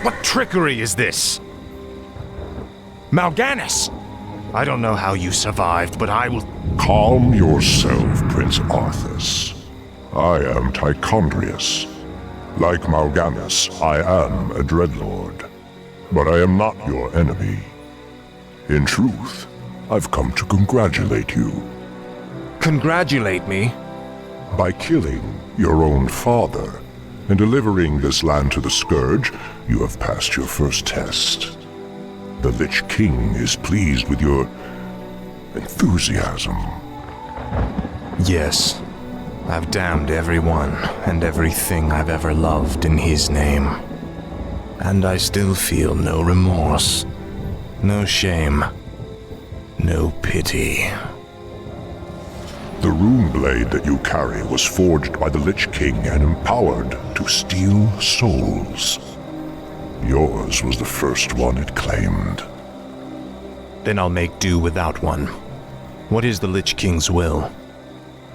What trickery is this? Mal'Ganis! I don't know how you survived, but I will... Calm yourself, Prince Arthas. I am Tichondrius. Like Mal'Ganis, I am a Dreadlord. But I am not your enemy. In truth, I've come to congratulate you. Congratulate me? By killing your own father and delivering this land to the Scourge, you have passed your first test. The Lich King is pleased with your enthusiasm. Yes. I've damned everyone and everything I've ever loved in his name. And I still feel no remorse, no shame, no pity. The rune blade that you carry was forged by the Lich King and empowered to steal souls. Yours was the first one it claimed. Then I'll make do without one. What is the Lich King's will?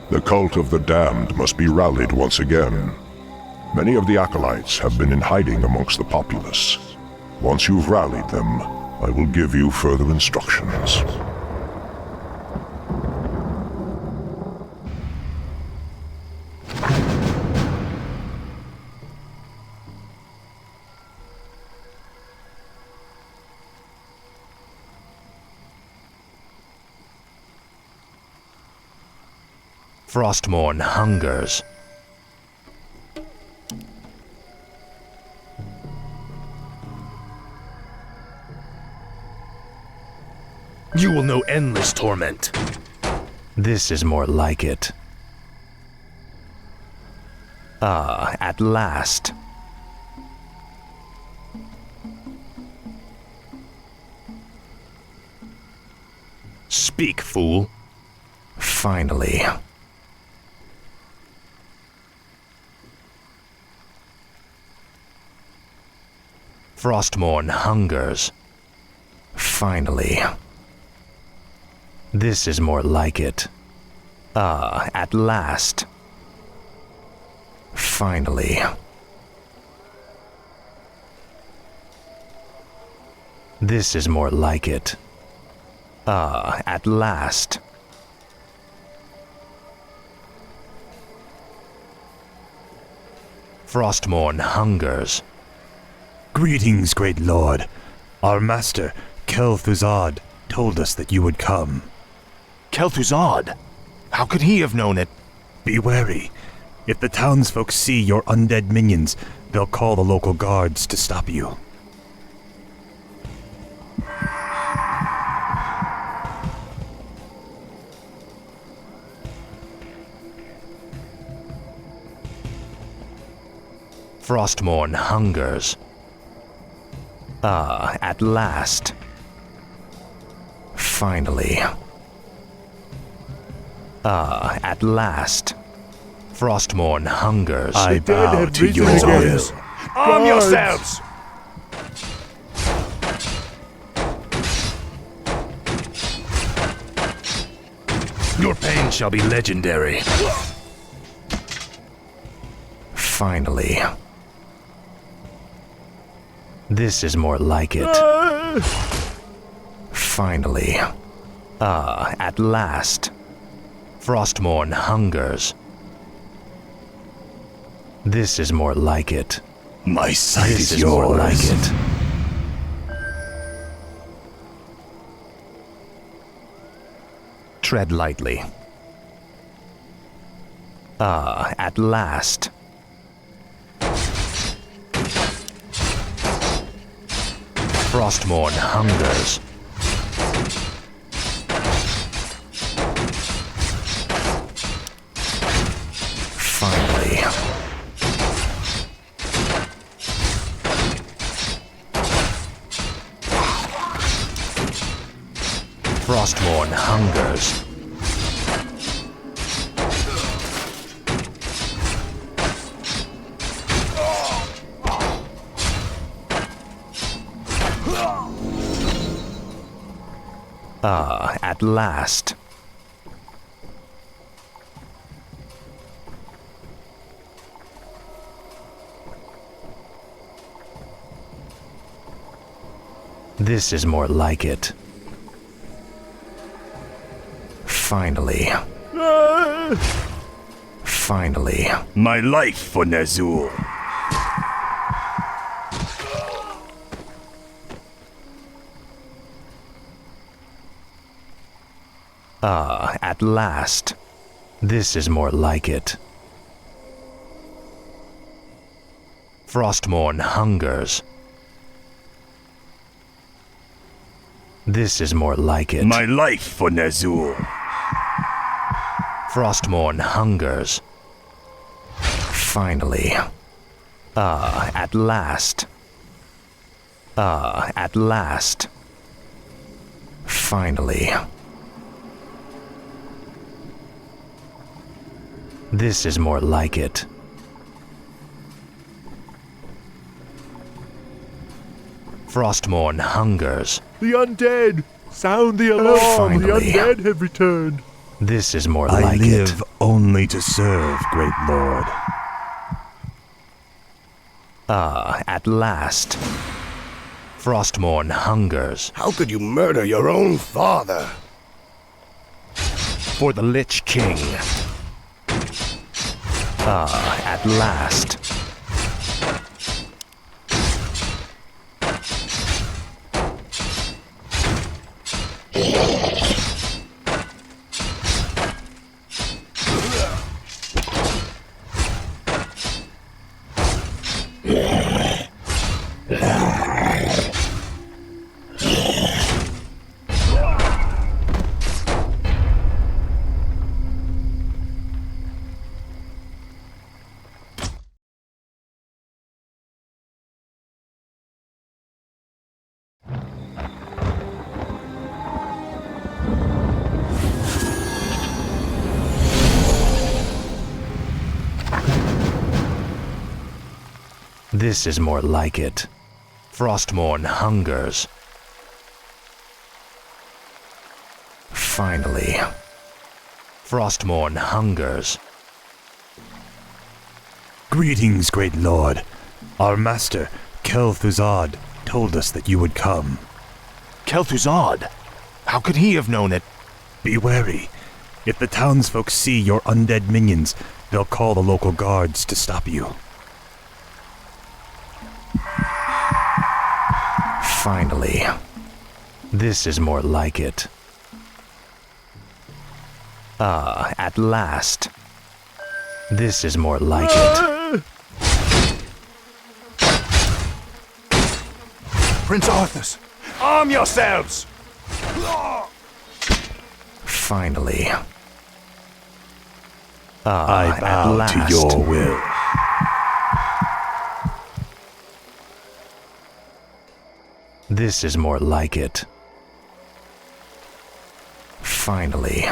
The cult of the damned must be rallied once again. Many of the acolytes have been in hiding amongst the populace. Once you've rallied them, I will give you further instructions. Frostmourne hungers. You will know endless torment. This is more like it. Ah, at last. Speak, fool. Finally. Frostmourne hungers. Finally. This is more like it. Ah, at last. Finally. This is more like it. Ah, at last. Frostmourne hungers. Greetings, great lord. Our master, Kel'Thuzad, told us that you would come. Kel'Thuzad? How could he have known it? Be wary. If the townsfolk see your undead minions, they'll call the local guards to stop you. Frostmourne hungers. Ah, at last. Finally. Ah, at last. Frostmourne hungers. I bow to your will. Arm yourselves! Your pain shall be legendary. Finally. This is more like it. Finally. Ah, at last. Frostmourne hungers. This is more like it. My sight This is is more yours. like it. Tread lightly. Ah, at last. Frostmourne hungers. Finally. Frostmourne hungers. Ah, at last. This is more like it. Finally. Finally. My life for Ner'zhul. Ah, at last. This is more like it. Frostmourne hungers. This is more like it. My life for Ner'zhul. Frostmourne hungers. Finally. Ah, at last. Ah, at last. Finally. This is more like it. Frostmourne hungers. The undead! Sound the alarm! The Finally. undead have returned! This is more I like live it. only to serve, great lord. Ah, at last. Frostmourne hungers. How could you murder your own father? For the Lich King. Ah, at last. This is more like it. Frostmourne hungers. Finally. Frostmourne hungers. Greetings, great lord. Our master, Kel'Thuzad, told us that you would come. Kel'Thuzad? How could he have known it? Be wary. If the townsfolk see your undead minions, they'll call the local guards to stop you. Finally. This is more like it. Ah, at last. This is more like it. Prince Arthas, arm yourselves! Finally. I Ah, at bow last. to your will. This is more like it. Finally.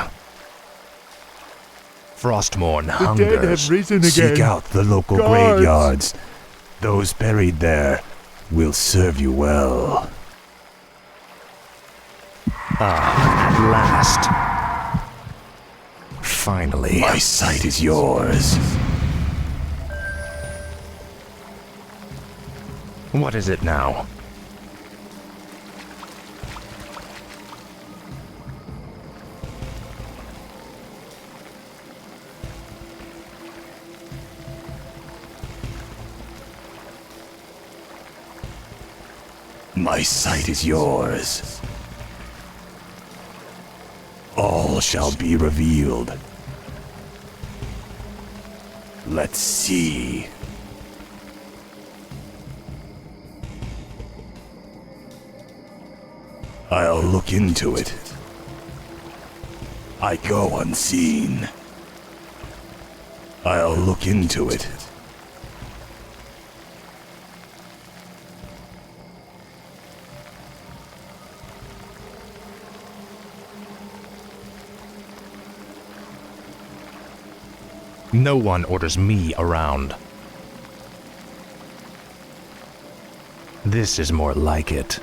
Frostmourne The dead hungers. have risen again! Seek out the local Guards! graveyards. Those buried there will serve you well. At last. Finally. My sight is yours. What is it now? My sight is yours. All shall be revealed. Let's see. I'll look into it. I go unseen. I'll look into it. No one orders me around. This is more like it.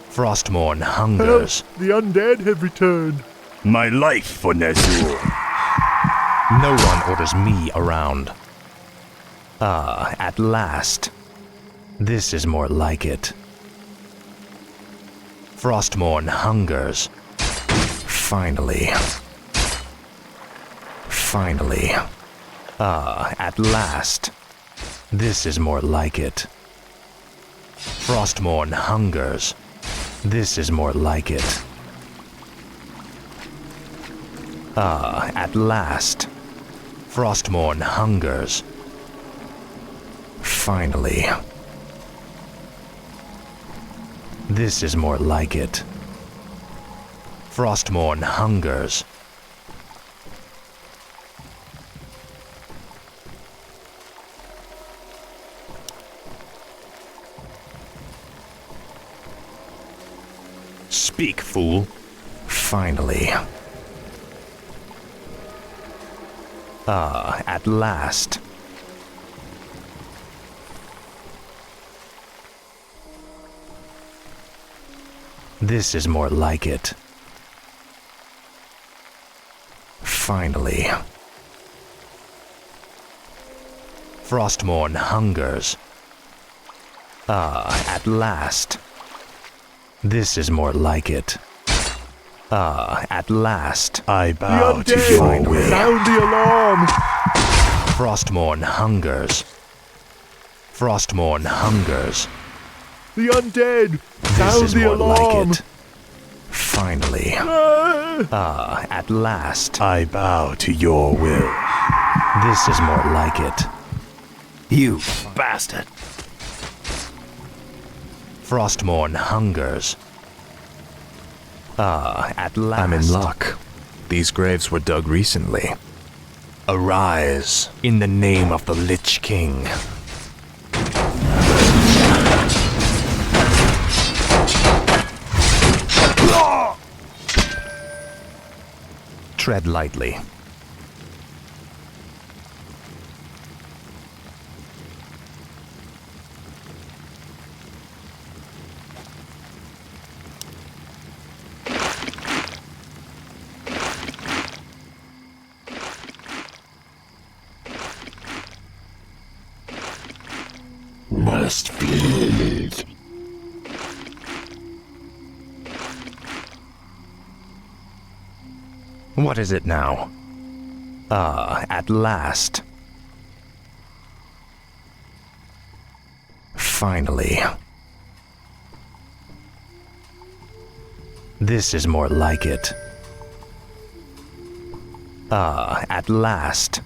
Frostmourne hungers. Help! The undead have returned! My life for Ner'zhul. No one orders me around. Ah, at last. This is more like it. Frostmourne hungers. Finally. Finally. At last. This is more like it. Frostmourne hungers. This is more like it. At last. Frostmourne hungers. Finally. This is more like it. Frostmourne hungers. Speak, fool. Finally. At last. This is more like it. Finally. Frostmourne hungers. At last. This is more like it. At last. I The bow to undead! your will. Sound the alarm! Frostmourne hungers. Frostmourne hungers. The undead! This Sound is the more alarm! like it. Finally. At last. I bow to your will. This is more like it. You bastard. Frostmourne hungers. At last. I'm in luck. These graves were dug recently. Arise, in the name of the Lich King. Tread lightly. Must bleed. What is it now? At last. Finally. This is more like it. At last.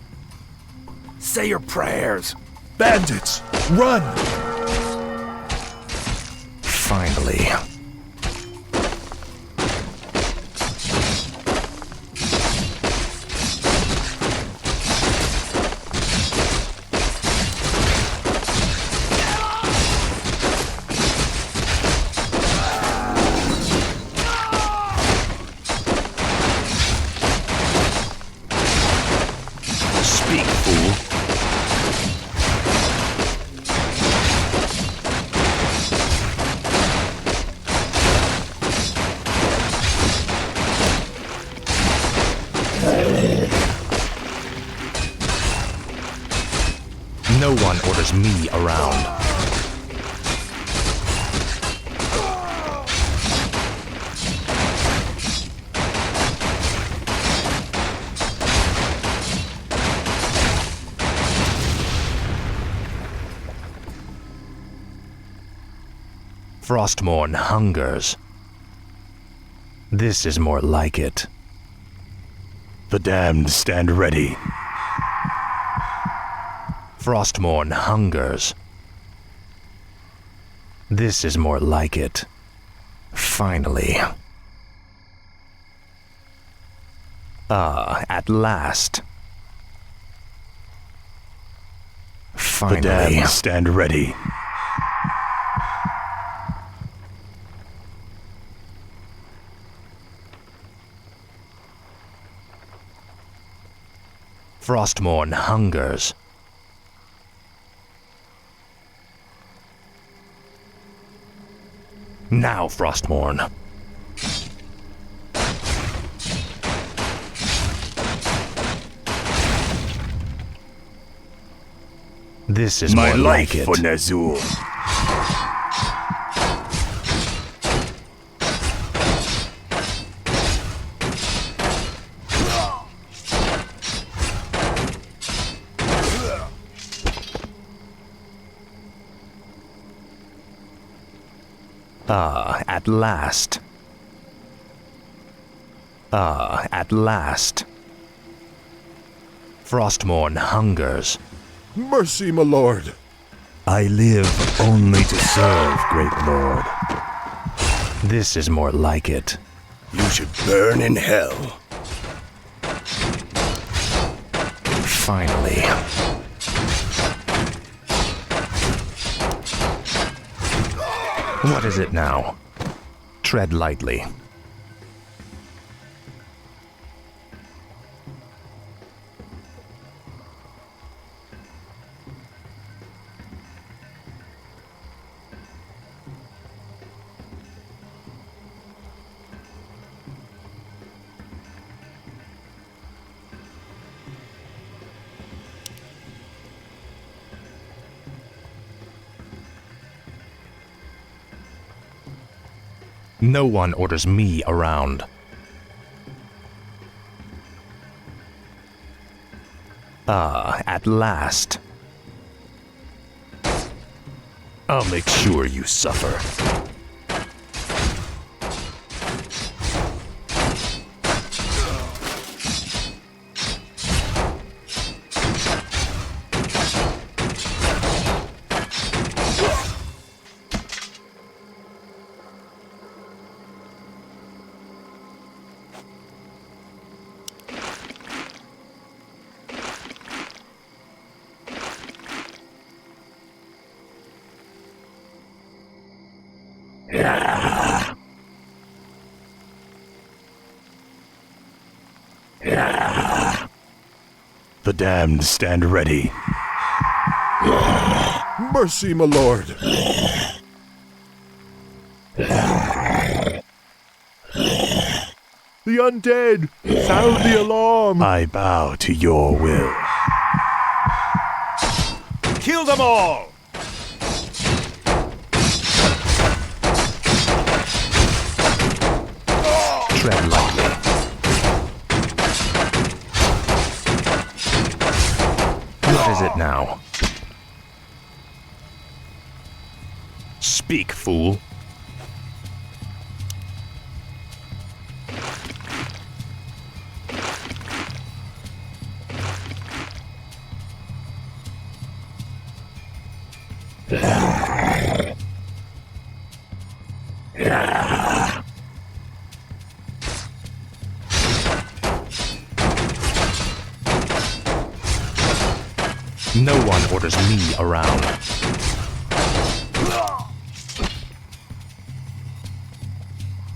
Say your prayers. Bandits, run! Finally. Speak, fool. No one orders me around. Frostmourne hungers. This is more like it. The damned stand ready. Frostmourne hungers. This is more like it. Finally. At last. The Finally. damned stand ready. Frostmourne hungers. Now, Frostmourne. This is My more life like it. for Nazul. At last. At last. Frostmourne hungers. Mercy, my lord. I live only to serve, great lord. This is more like it. You should burn in hell. Finally. What is it now? Tread lightly. No one orders me around. At last. I'll make sure you suffer. The damned stand ready. Mercy, my lord. The undead! Sound the alarm! I bow to your will. Kill them all! Tread lightly. What is it now? Speak, fool. No one orders me around.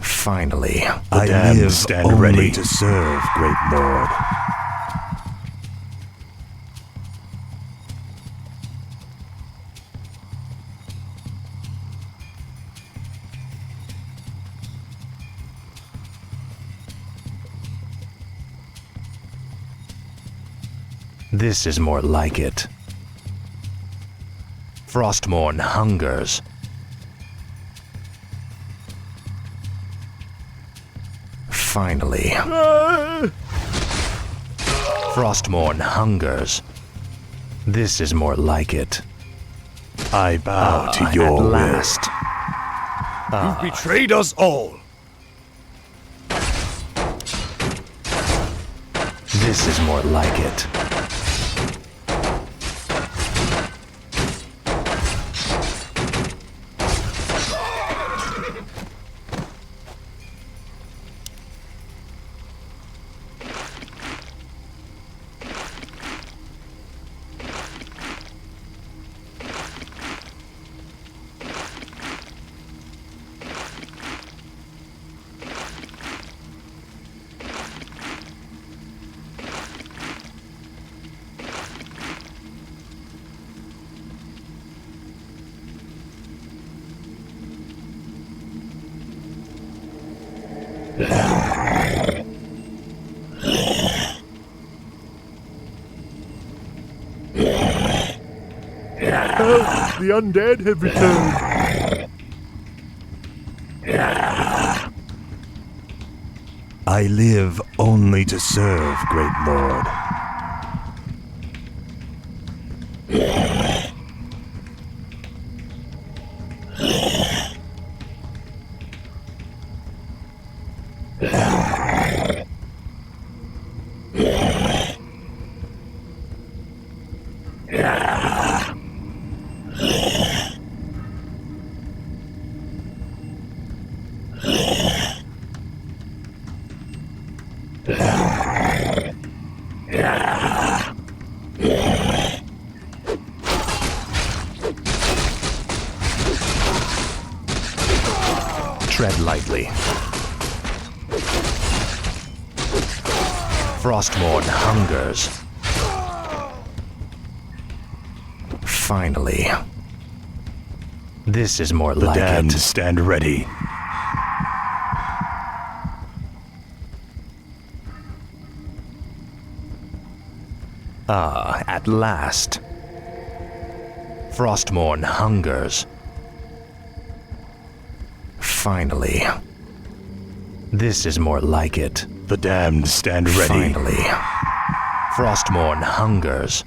Finally, I live stand only ready to serve, great lord. This is more like it. Frostmourne hungers. Finally. Frostmourne hungers. This is more like it. I bow to your at will. last. You've betrayed us all. This is more like it. Help! The undead have returned. I live only to serve, great lord. tread lightly. Frostmourne hungers. Finally. This is more The like damned it. stand ready. Ah, at last. Frostmourne hungers. Finally. This is more like it. The damned stand ready. Finally. Frostmourne hungers.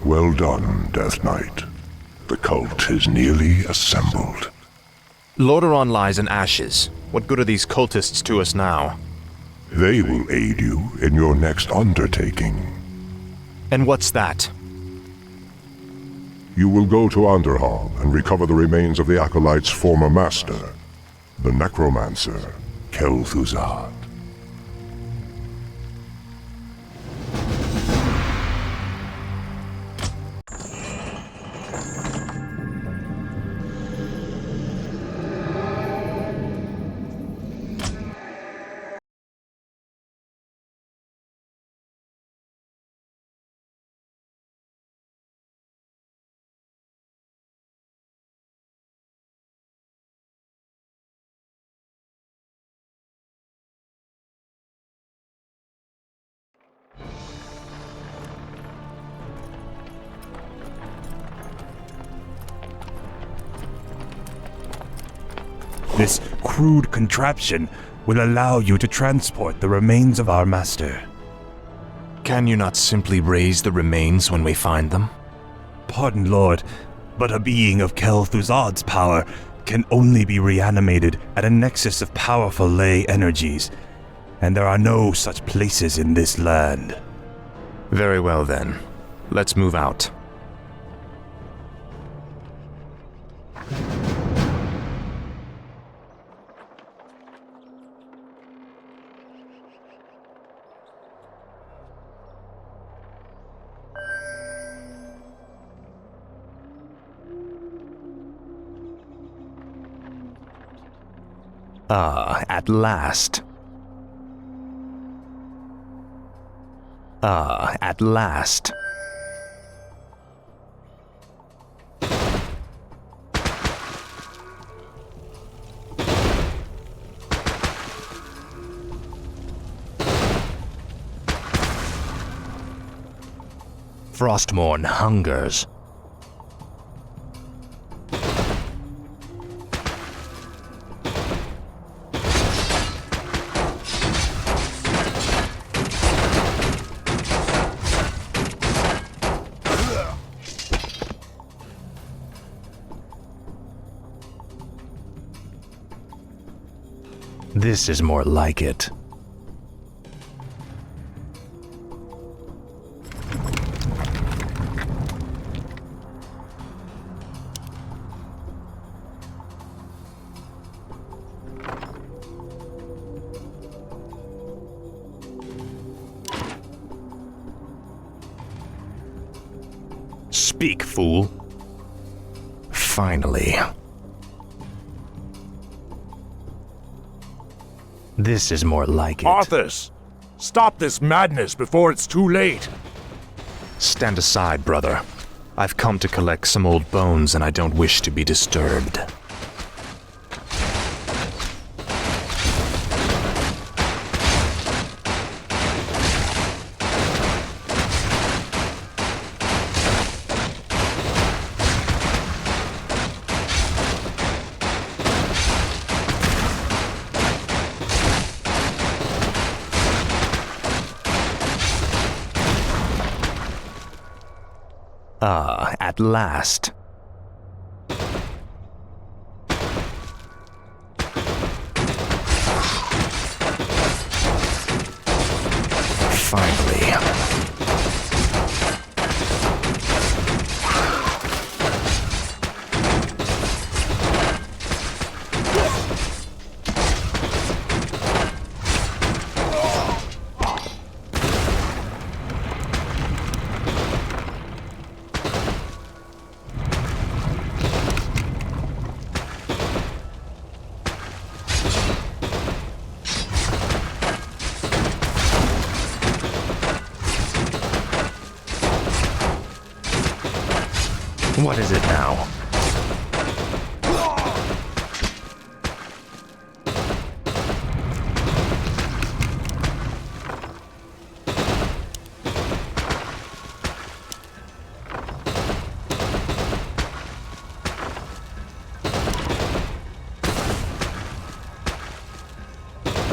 Well done, Death Knight. The cult is nearly assembled. Lordaeron lies in ashes. What good are these cultists to us now? They will aid you in your next undertaking. And what's that? You will go to Underhall and recover the remains of the Acolyte's former master, the necromancer, Kel'Thuzad. This crude contraption will allow you to transport the remains of our master. Can you not simply raise the remains when we find them? Pardon, Lord, but a being of Kel'Thuzad's power can only be reanimated at a nexus of powerful ley energies, and there are no such places in this land. Very well then. Let's move out. Ah, at last. Ah, at last. Frostmourne hungers. This is more like it. Speak, fool. Finally. This is more like it. Arthas! Stop this madness before it's too late! Stand aside, brother. I've come to collect some old bones and I don't wish to be disturbed. Ah, at last. Finally. What is it now?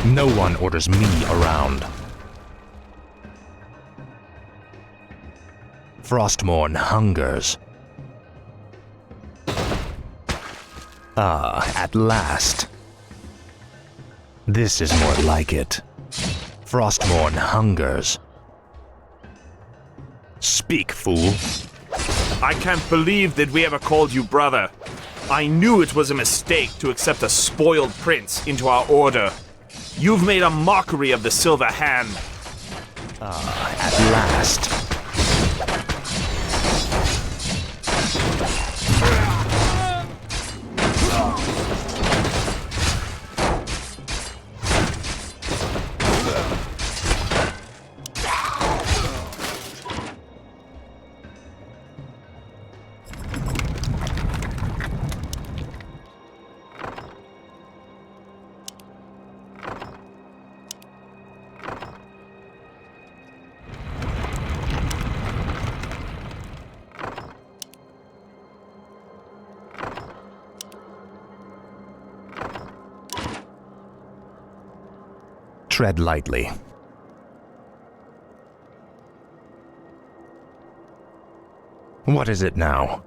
No one orders me around. Frostmourne hungers. Ah, at last. This is more like it. Frostmourne hungers. Speak, fool. I can't believe that we ever called you brother. I knew it was a mistake to accept a spoiled prince into our order. You've made a mockery of the Silver Hand. At last. Tread lightly. What is it now?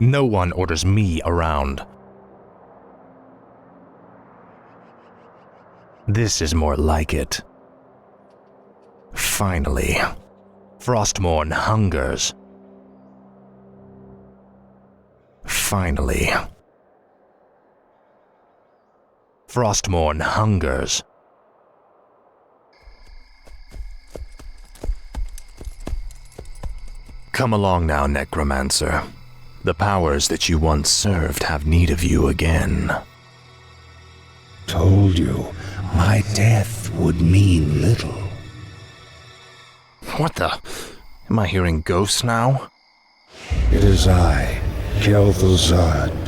No one orders me around. This is more like it. Finally, Frostmourne hungers. Finally. Frostmourne hungers. Come along now, Necromancer. The powers that you once served have need of you again. Told you, my death would mean little. What the? Am I hearing ghosts now? It is I, Kel'Thuzad.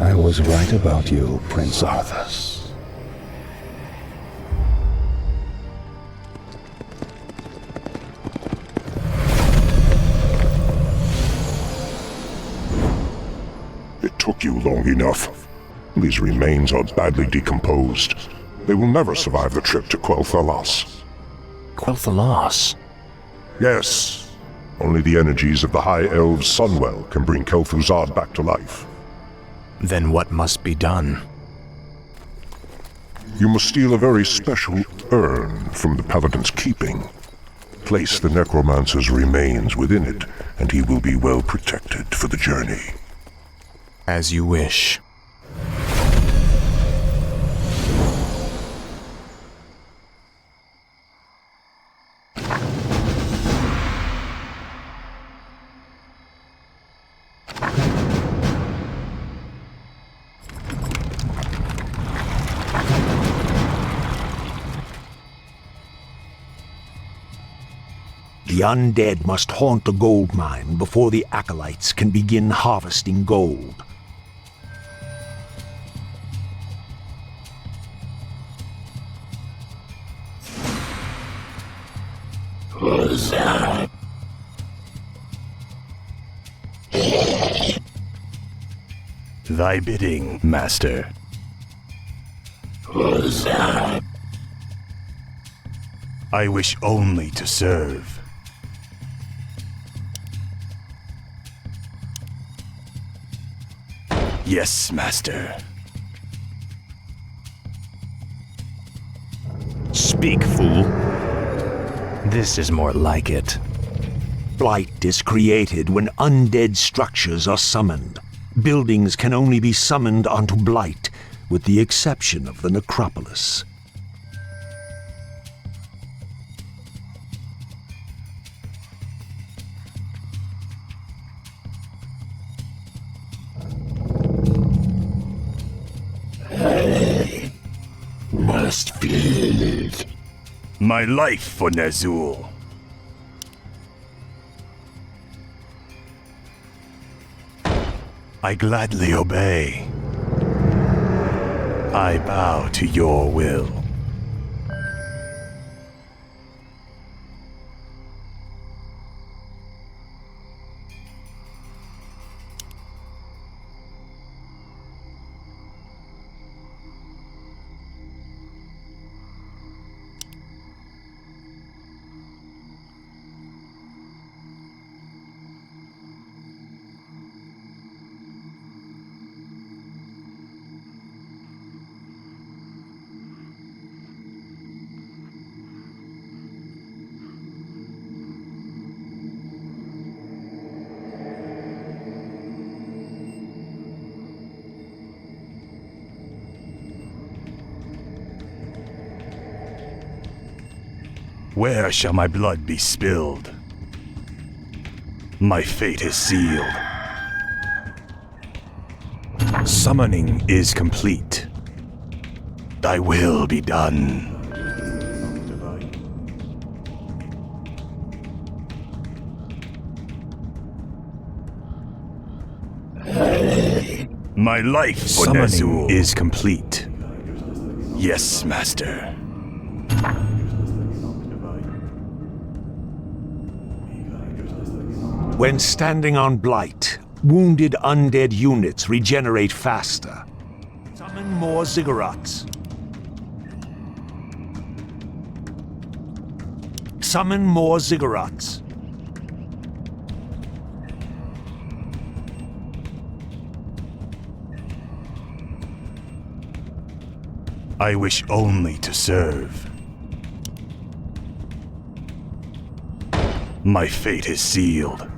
I was right about you, Prince Arthas. It took you long enough. These remains are badly decomposed. They will never survive the trip to Quel'Thalas. Quel'Thalas? Yes. Only the energies of the High Elves' Sunwell can bring Kel'Thuzad back to life. Then what must be done? You must steal a very special urn from the Paladin's keeping. Place the Necromancer's remains within it, and he will be well protected for the journey. As you wish. The undead must haunt the gold mine before the acolytes can begin harvesting gold. Thy bidding, master. I wish only to serve. Yes, master. Speak, fool. This is more like it. Blight is created when undead structures are summoned. Buildings can only be summoned onto Blight, with the exception of the necropolis. Must feel it. My life for Ner'zhul. I gladly obey. I bow to your will. Where shall my blood be spilled? My fate is sealed. Summoning is complete. Thy will be done. My life summoning is complete. Yes, Master. When standing on Blight, wounded undead units regenerate faster. Summon more ziggurats. Summon more ziggurats. I wish only to serve. My fate is sealed.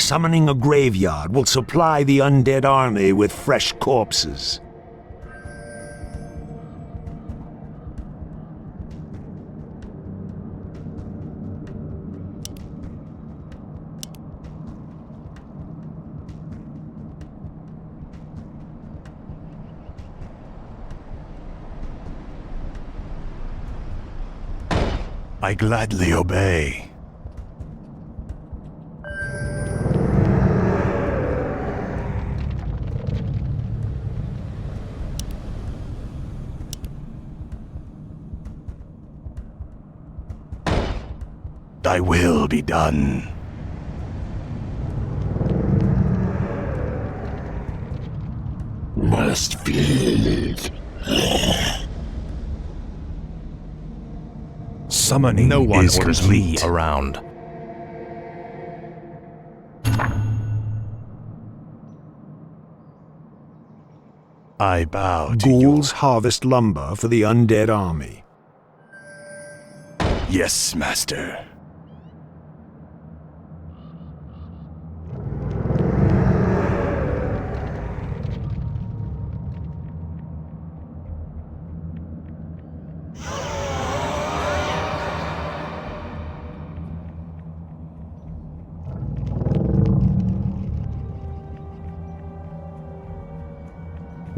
Summoning a graveyard will supply the undead army with fresh corpses. I gladly obey. Thy will be done. Must feel it. Summoning No one is orders complete. me around. I bow to Ghouls harvest lumber for the undead army. Yes, Master.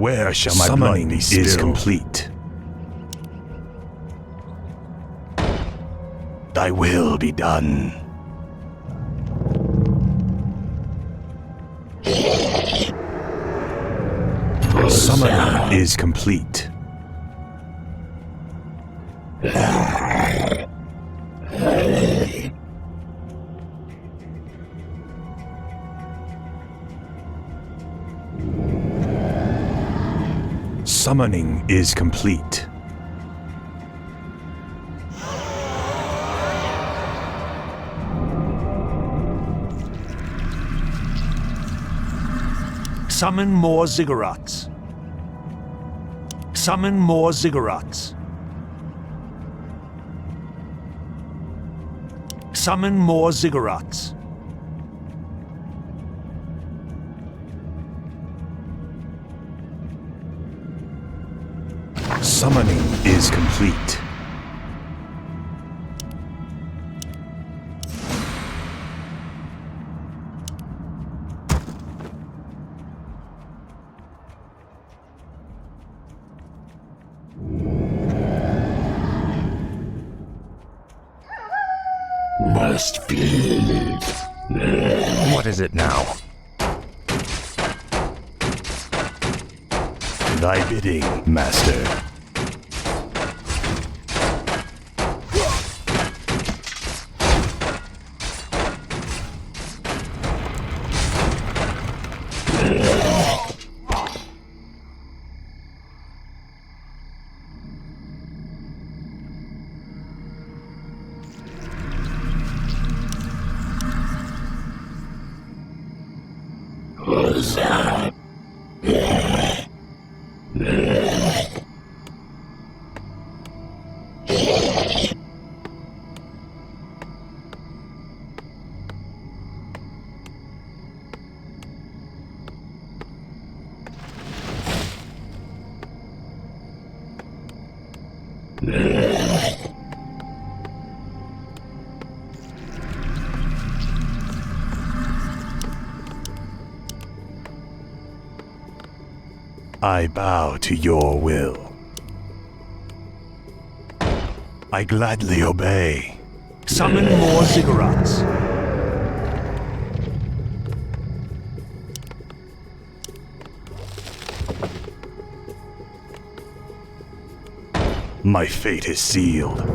Where shall my blood be spilled? Is complete. Thy will be done. Summoning is complete. Summoning is complete. Summon more ziggurats. Summon more ziggurats. Summon more ziggurats. Summoning is complete. must build. What is it now? Thy bidding, master. I bow to your will. I gladly obey. Summon more ziggurats. My fate is sealed.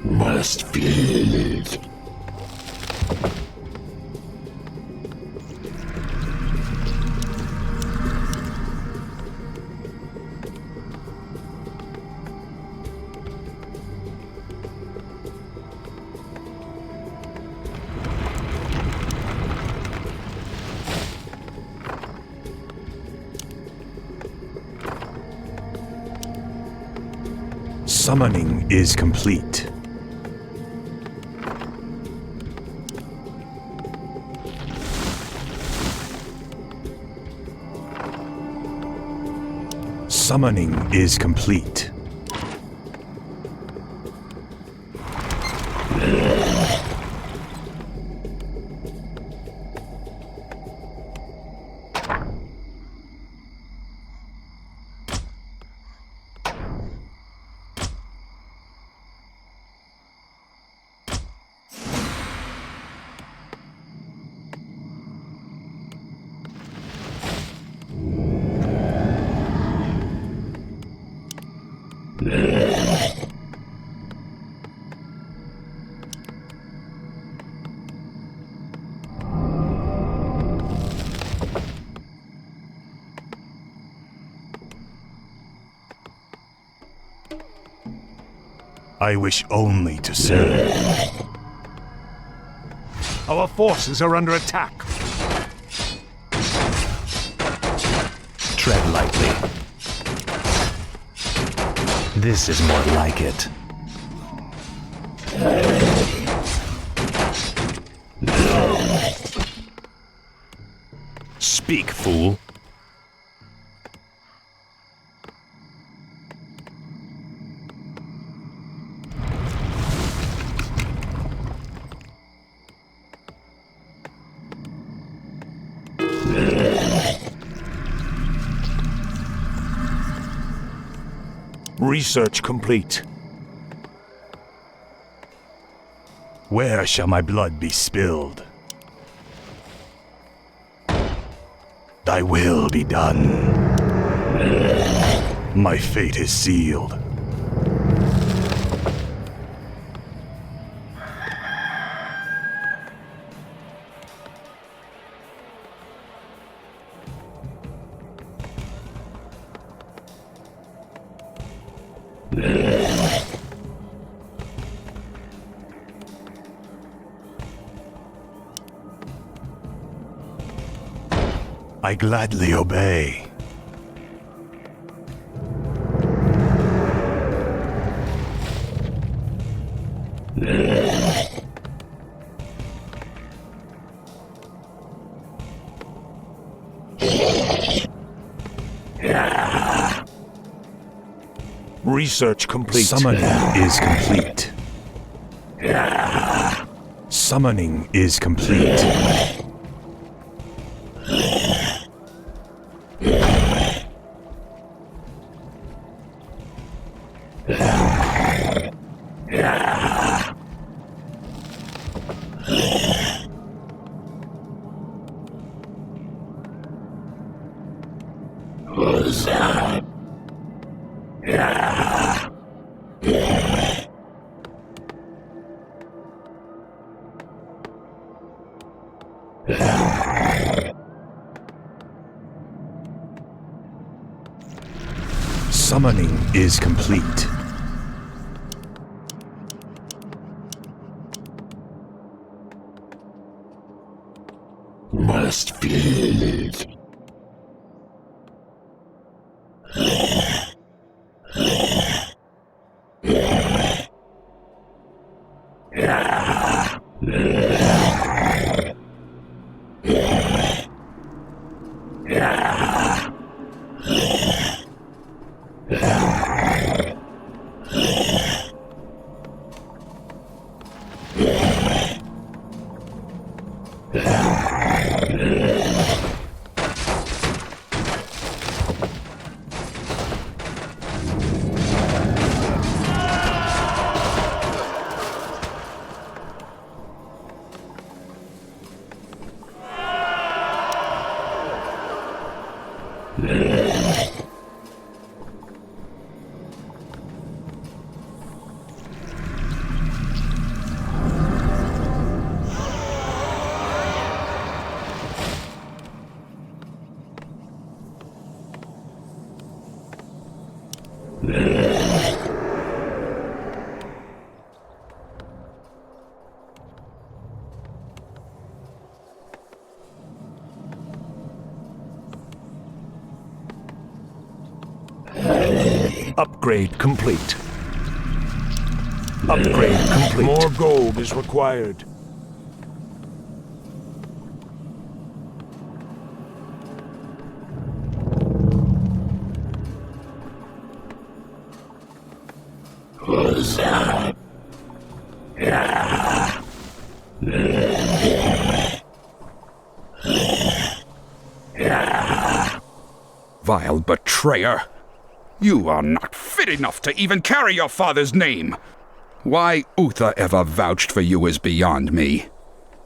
Must build. Summoning is complete. Summoning is complete. I wish only to serve. Our forces are under attack. Tread lightly. This is more like it. Speak, fool. Research complete. Where shall my blood be spilled? Thy will be done. My fate is sealed. I gladly obey. Research complete. Summoning is complete. Summoning is complete. Summoning is complete. Must feed. Upgrade complete. Upgrade complete. More gold is required. Vile betrayer! You are not fit enough to even carry your father's name! Why Uther ever vouched for you is beyond me.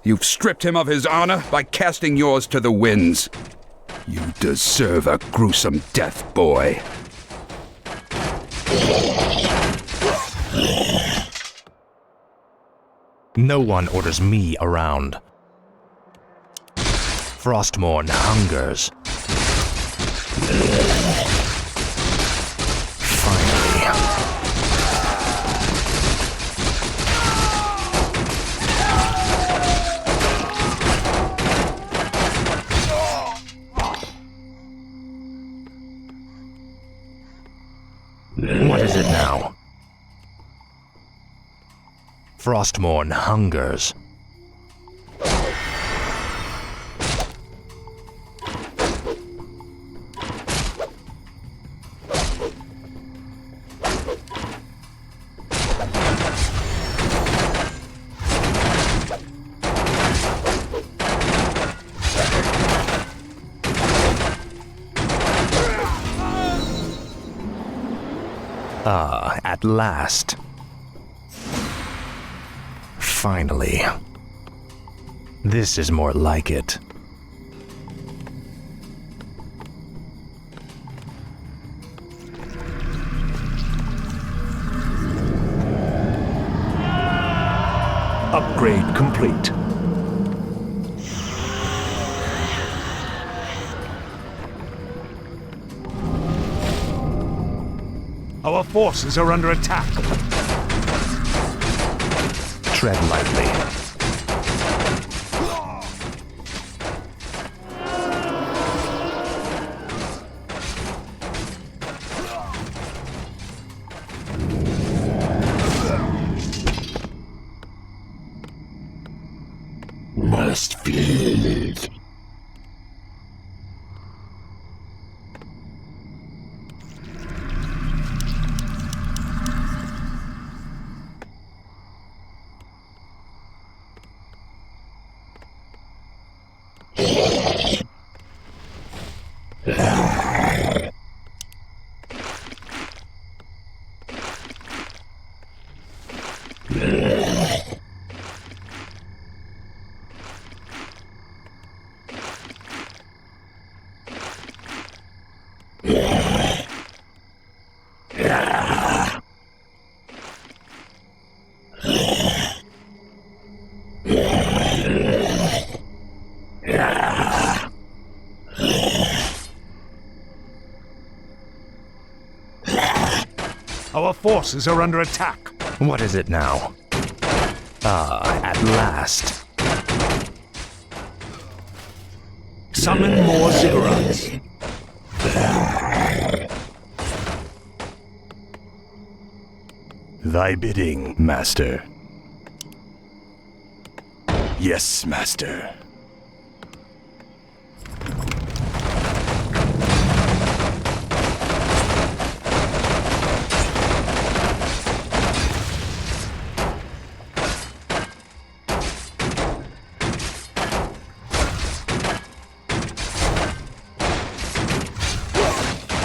You've stripped him of his honor by casting yours to the winds. You deserve a gruesome death, boy. No one orders me around. Frostmourne hungers. Finally. What is it now? Frostmourne hungers. Ah, at last. Finally. This is more like it. Upgrade complete. Our forces are under attack. Tread lightly. Must feed. Our forces are under attack. What is it now? At last. Summon more ziggurats. Thy bidding, Master. Yes, Master.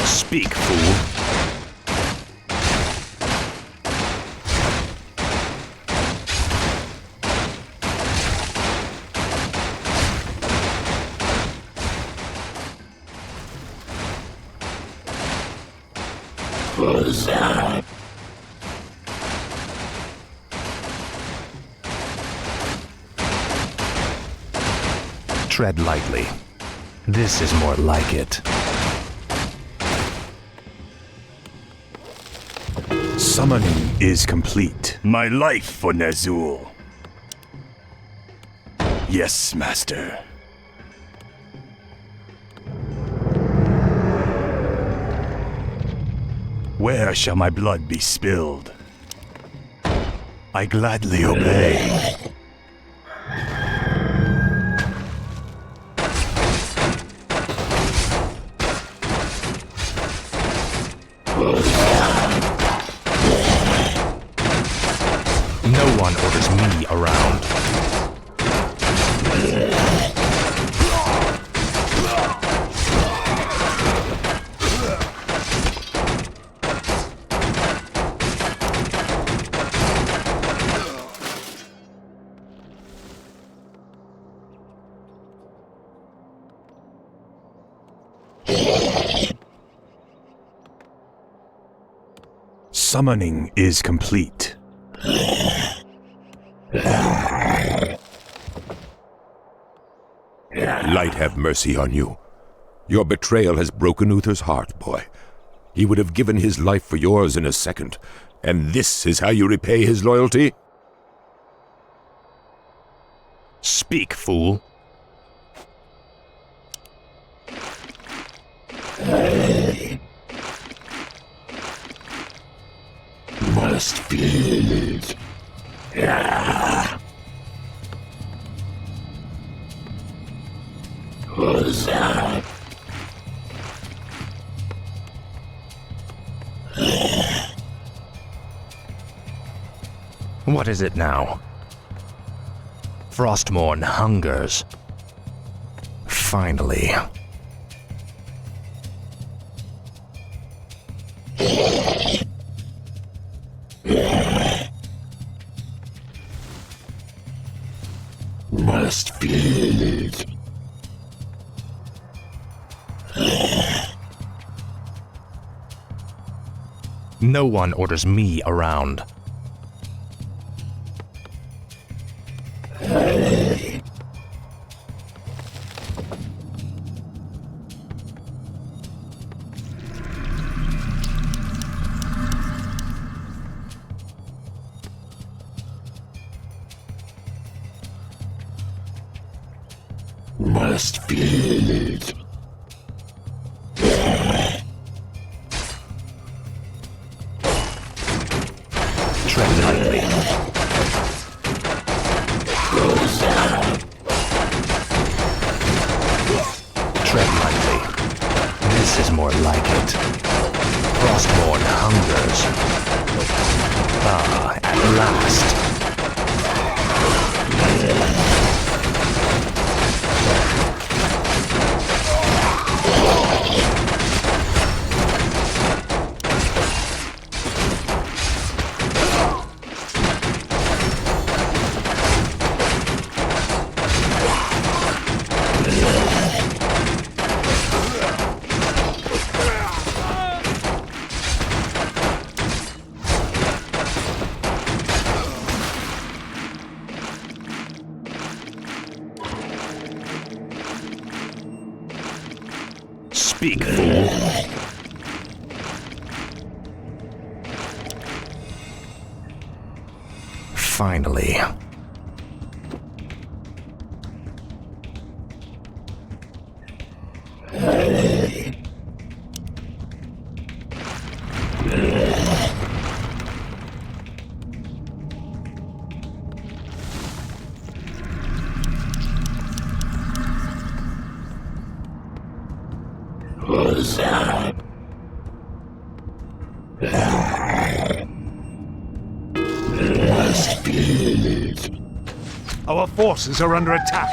Speak, fool. Tread lightly. This is more like it. Summoning is complete. My life for Ner'zhul. Yes, Master. Where shall my blood be spilled? I gladly obey. No one orders me around. Summoning is complete. Light have mercy on you. Your betrayal has broken Uther's heart, boy. He would have given his life for yours in a second, and this is how you repay his loyalty? Speak, fool. Must feed. Who's that? What is it now? Frostmourne hungers. Finally. Must feed. No one orders me around. Must feed. Tread lightly. Tread lightly. This is more like it. Frostmourne hungers. At last. Speak, fool. Finally. Our forces are under attack.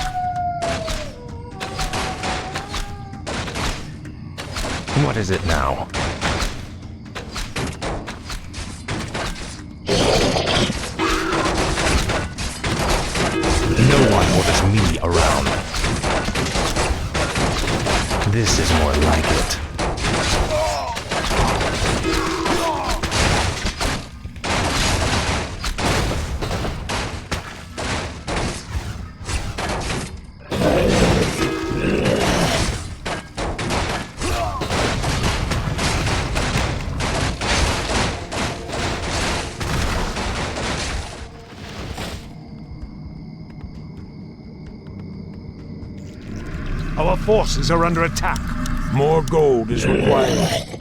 What is it now? No one orders me around. This is more like it. Our forces are under attack. More gold is required.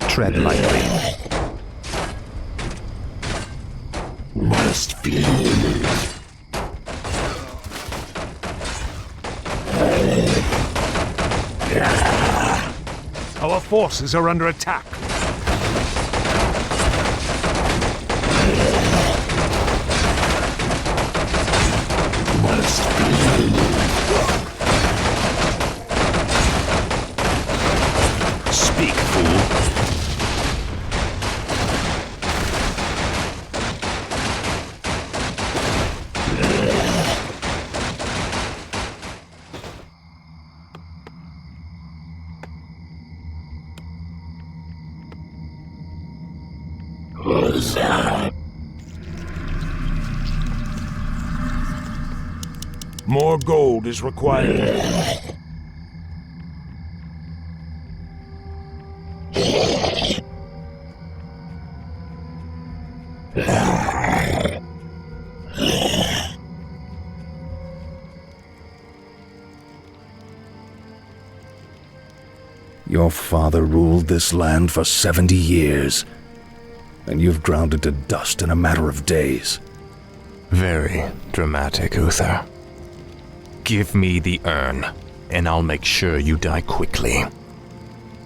Tread lightly. Must feel it. Our forces are under attack. Must feel it. Speak, fool. More gold is required. Your father ruled this land for 70 years, and you've ground it to dust in a matter of days. Very dramatic, Uther. Give me the urn, and I'll make sure you die quickly.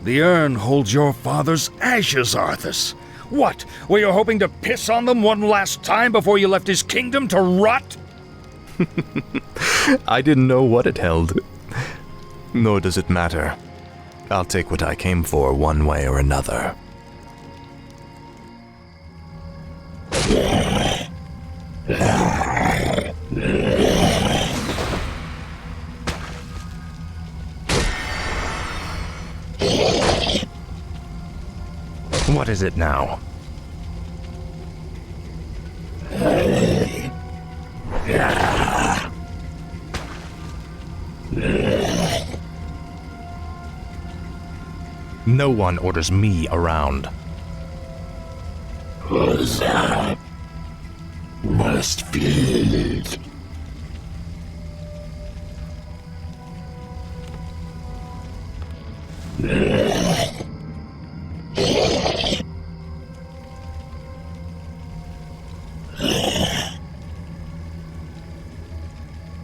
The urn holds your father's ashes, Arthas. What, were you hoping to piss on them one last time before you left his kingdom to rot? I didn't know what it held. Nor does it matter. I'll take what I came for one way or another. What is it now? No one orders me around. Must feel it.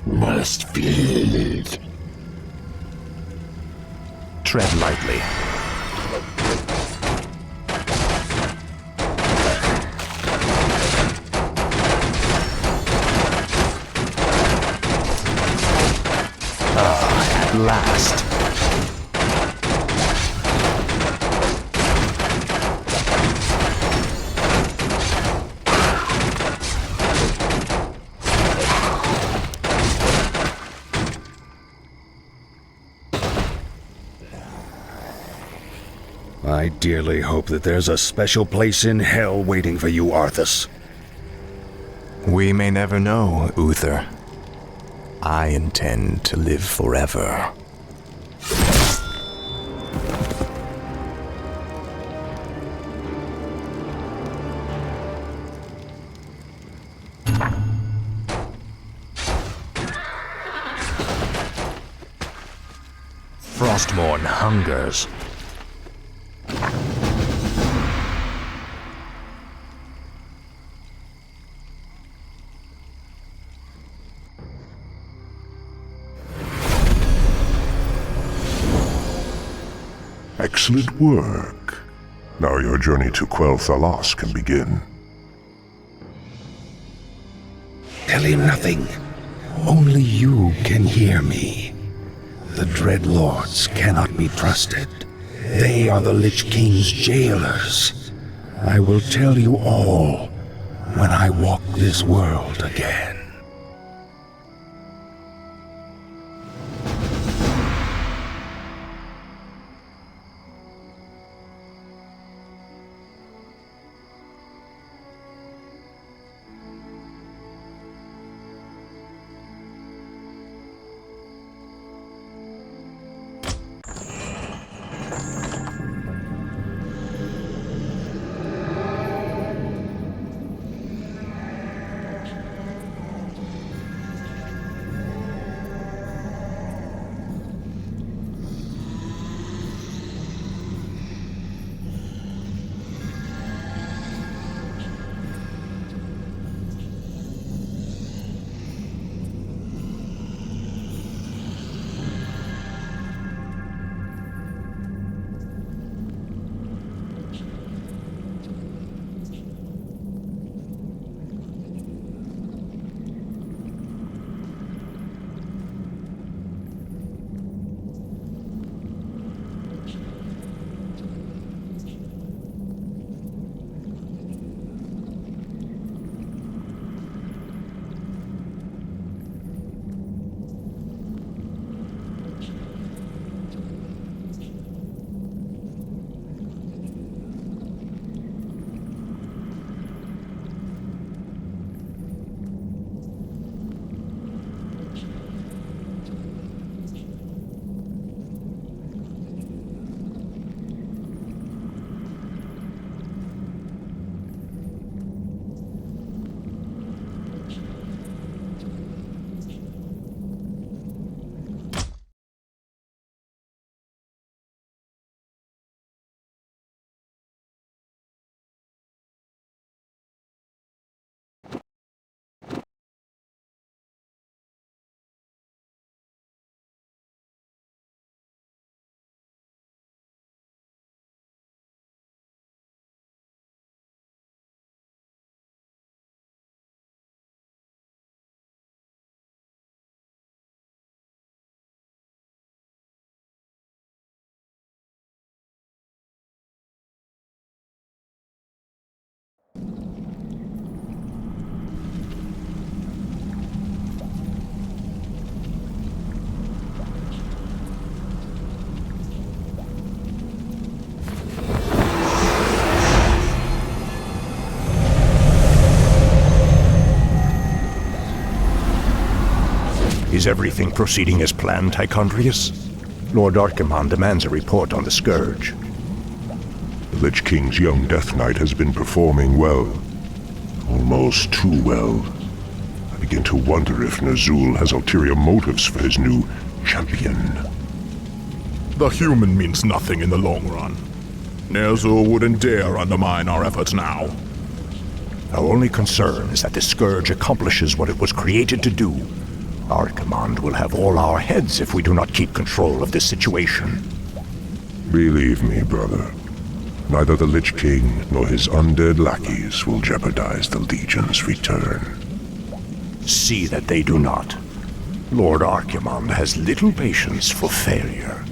Must feel it. Tread lightly. At last. I dearly hope that there's a special place in hell waiting for you, Arthas. We may never know, Uther. I intend to live forever. Frostmourne hungers. Excellent work. Now your journey to Quell Thalas can begin. Tell him nothing. Only you can hear me. The Dread Lords cannot be trusted. They are the Lich King's jailers. I will tell you all when I walk this world again. Is everything proceeding as planned, Tychondrius? Lord Archimonde demands a report on the Scourge. The Lich King's young Death Knight has been performing well. Almost too well. I begin to wonder if Ner'zhul has ulterior motives for his new champion. The human means nothing in the long run. Ner'zhul wouldn't dare undermine our efforts now. Our only concern is that the Scourge accomplishes what it was created to do. Archimonde will have all our heads if we do not keep control of this situation. Believe me, brother. Neither the Lich King nor his undead lackeys will jeopardize the Legion's return. See that they do not. Lord Archimonde has little patience for failure.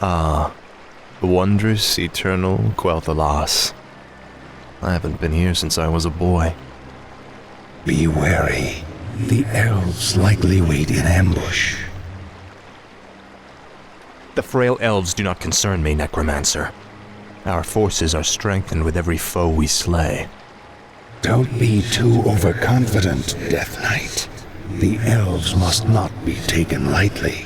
Ah, wondrous, eternal Quel'Thalas. I haven't been here since I was a boy. Be wary. The elves likely wait in ambush. The frail elves do not concern me, Necromancer. Our forces are strengthened with every foe we slay. Don't be too overconfident, Death Knight. The elves must not be taken lightly.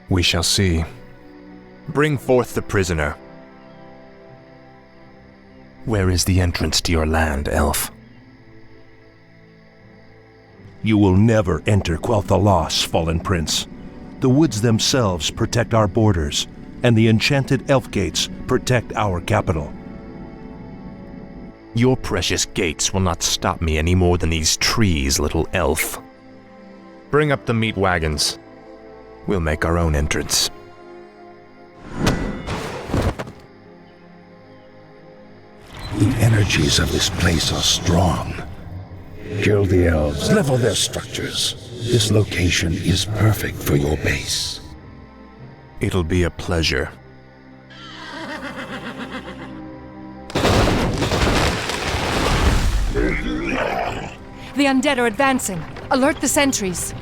We shall see. Bring forth the prisoner. Where is the entrance to your land, elf? You will never enter Quel'Thalas, Fallen Prince. The woods themselves protect our borders, and the enchanted elf gates protect our capital. Your precious gates will not stop me any more than these trees, little elf. Bring up the meat wagons. We'll make our own entrance. The energies of this place are strong. Kill the elves, level their structures. This location is perfect for your base. It'll be a pleasure. The undead are advancing. Alert the sentries.